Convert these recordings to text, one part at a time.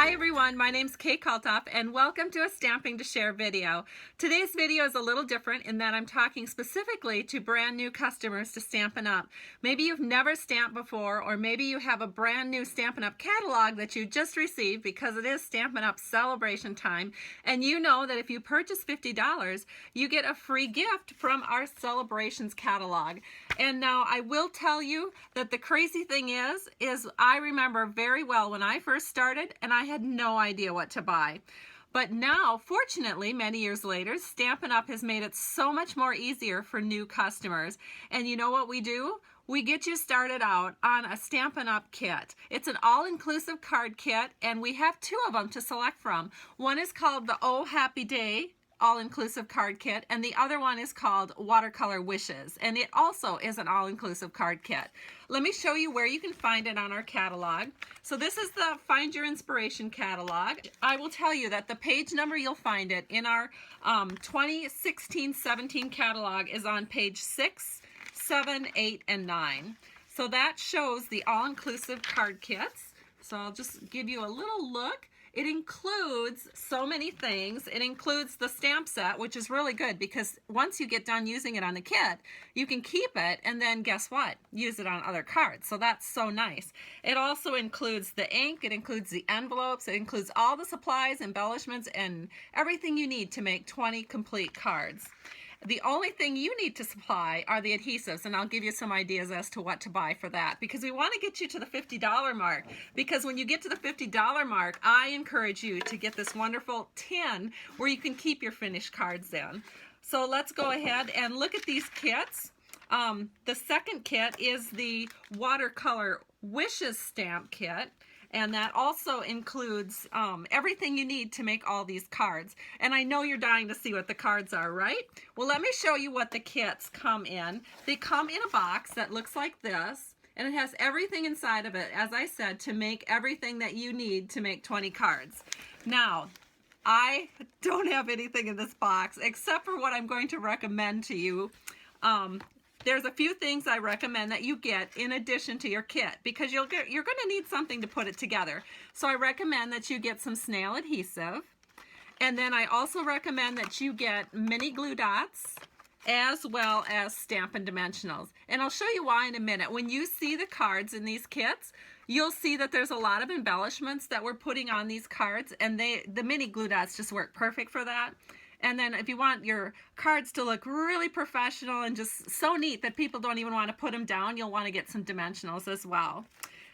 Hi everyone, my name's Kay Kalthoff and welcome to a Stamping to Share video. Today's video is a little different in that I'm talking specifically to brand new customers to Stampin' Up. Maybe you've never stamped before, or maybe you have a brand new Stampin' Up catalog that you just received because it is Stampin' Up celebration time, and you know that if you purchase $50 you get a free gift from our celebrations catalog. And now I will tell you that the crazy thing is I remember very well when I first started and I had no idea what to buy. But now, fortunately, many years later, Stampin' Up! Has made it so much more easier for new customers. And you know what we do? We get you started out on a Stampin' Up! Kit. It's an all-inclusive card kit, and we have two of them to select from. One is called the Oh Happy Day all-inclusive card kit, and the other one is called Watercolor Wishes, and it also is an all-inclusive card kit. Let me show you where you can find it on our catalog. So this is the Find Your Inspiration catalog. I will tell you that the page number you'll find it in our 2016-17 catalog is on page 6, 7, 8, and 9. So that shows the all-inclusive card kits. So I'll just give you a little look. It includes so many things. It includes the stamp set, which is really good because once you get done using it on the kit, you can keep it and then guess what? Use it on other cards. So that's so nice. It also includes the ink, it includes the envelopes, it includes all the supplies, embellishments, and everything you need to make 20 complete cards. The only thing you need to supply are the adhesives, and I'll give you some ideas as to what to buy for that, because we want to get you to the $50 mark, because when you get to the $50 mark, I encourage you to get this wonderful tin where you can keep your finished cards in. So let's go ahead and look at these kits. The second kit is the Watercolor Wishes stamp kit. And that also includes everything you need to make all these cards. And I know you're dying to see what the cards are, right? Well, let me show you what the kits come in. They come in a box that looks like this, and it has everything inside of it, as I said, to make everything that you need to make 20 cards. Now, I don't have anything in this box except for what I'm going to recommend to you. There's a few things I recommend that you get in addition to your kit, because you're going to need something to put it together. So I recommend that you get some snail adhesive, and then I also recommend that you get mini glue dots as well as Stampin' Dimensionals. And I'll show you why in a minute. When you see the cards in these kits, you'll see that there's a lot of embellishments that we're putting on these cards, and the mini glue dots just work perfect for that. And then if you want your cards to look really professional and just so neat that people don't even want to put them down, you'll want to get some dimensionals as well.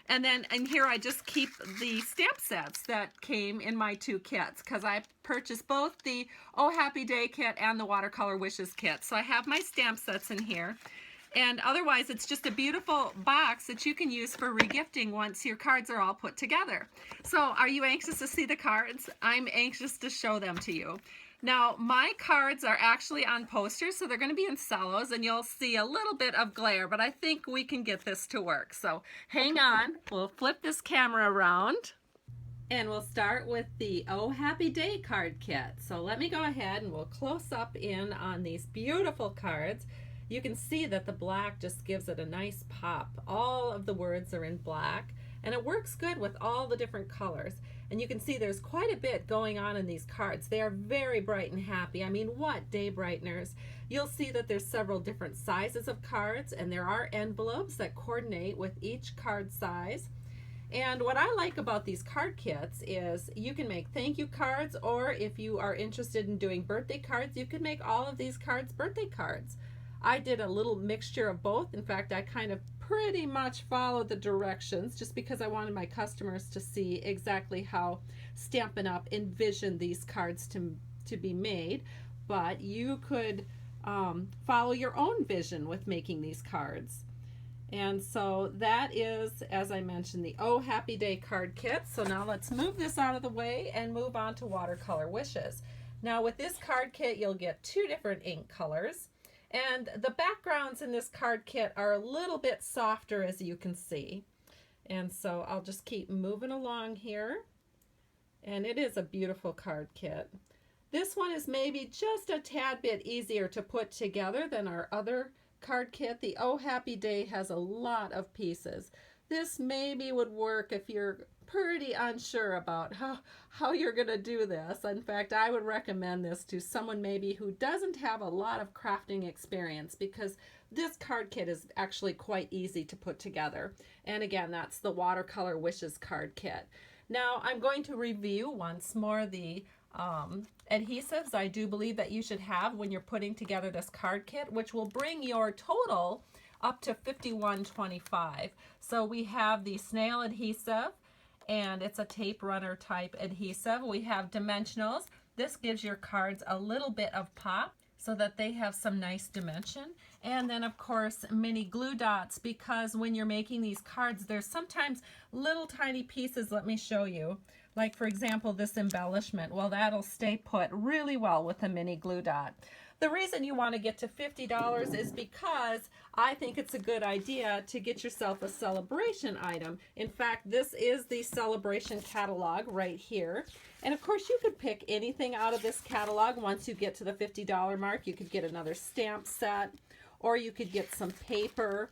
And then in here I just keep the stamp sets that came in my two kits, because I purchased both the Oh Happy Day kit and the Watercolor Wishes kit. So I have my stamp sets in here. And otherwise, it's just a beautiful box that you can use for regifting once your cards are all put together. So are you anxious to see the cards? I'm anxious to show them to you. Now, my cards are actually on posters, so they're going to be in cellos, and you'll see a little bit of glare, but I think we can get this to work. So hang on, we'll flip this camera around, and we'll start with the Oh Happy Day card kit. So let me go ahead and we'll close up in on these beautiful cards. You can see that the black just gives it a nice pop. All of the words are in black, and it works good with all the different colors. And you can see there's quite a bit going on in these cards. They are very bright and happy. I mean, what day brighteners. You'll see that there's several different sizes of cards, and there are envelopes that coordinate with each card size. And what I like about these card kits is you can make thank you cards, or if you are interested in doing birthday cards, you can make all of these cards birthday cards. I did a little mixture of both. In fact, I kind of pretty much followed the directions just because I wanted my customers to see exactly how Stampin' Up! Envisioned these cards to be made. But you could follow your own vision with making these cards. And so that is, as I mentioned, the Oh Happy Day card kit. So now let's move this out of the way and move on to Watercolor Wishes. Now with this card kit, you'll get two different ink colors. And the backgrounds in this card kit are a little bit softer, as you can see. And so I'll just keep moving along here. And it is a beautiful card kit. This one is maybe just a tad bit easier to put together than our other card kit. The Oh Happy Day has a lot of pieces. This maybe would work if you're pretty unsure about how you're going to do this. In fact, I would recommend this to someone maybe who doesn't have a lot of crafting experience, because this card kit is actually quite easy to put together. And again, that's the Watercolor Wishes card kit. Now I'm going to review once more the adhesives I do believe that you should have when you're putting together this card kit, which will bring your total up to $51.25. So we have the snail adhesive, and it's a tape runner type adhesive. We have dimensionals. This gives your cards a little bit of pop so that they have some nice dimension. And then of course mini glue dots, because when you're making these cards there's sometimes little tiny pieces. Let me show you. Like for example this embellishment, well that'll stay put really well with a mini glue dot. The reason you want to get to $50 is because I think it's a good idea to get yourself a Sale-a-bration item. In fact, this is the Sale-a-bration catalog right here. And of course you could pick anything out of this catalog. Once you get to the $50 mark, you could get another stamp set, or you could get some paper.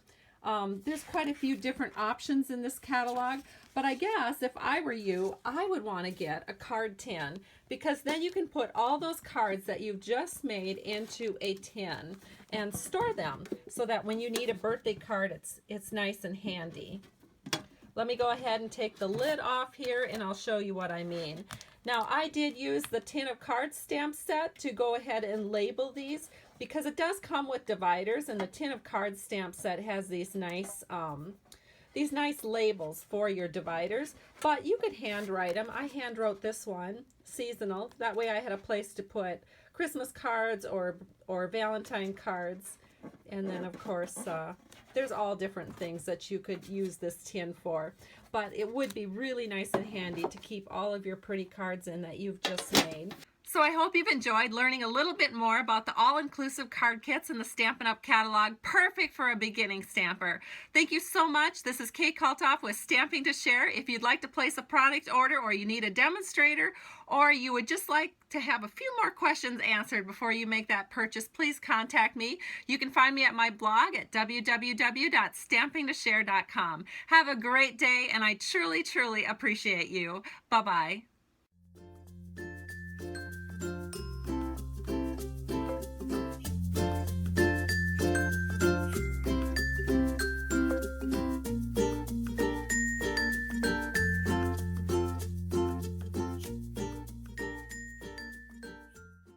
There's quite a few different options in this catalog, but I guess if I were you, I would want to get a card tin, because then you can put all those cards that you've just made into a tin and store them so that when you need a birthday card, it's nice and handy. Let me go ahead and take the lid off here and I'll show you what I mean. Now I did use the Tin of Cards stamp set to go ahead and label these, because it does come with dividers, and the Tin of Cards stamp set has these nice labels for your dividers, but you could handwrite them. I hand wrote this one, seasonal. That way I had a place to put Christmas cards or Valentine cards. And then of course there's all different things that you could use this tin for, but it would be really nice and handy to keep all of your pretty cards in that you've just made. So I hope you've enjoyed learning a little bit more about the all-inclusive card kits in the Stampin' Up! Catalog, perfect for a beginning stamper. Thank you so much. This is Kate Kalthoff with Stamping to Share. If you'd like to place a product order, or you need a demonstrator, or you would just like to have a few more questions answered before you make that purchase, please contact me. You can find me at my blog at www.stampingtoshare.com. Have a great day, and I truly, truly appreciate you. Bye-bye.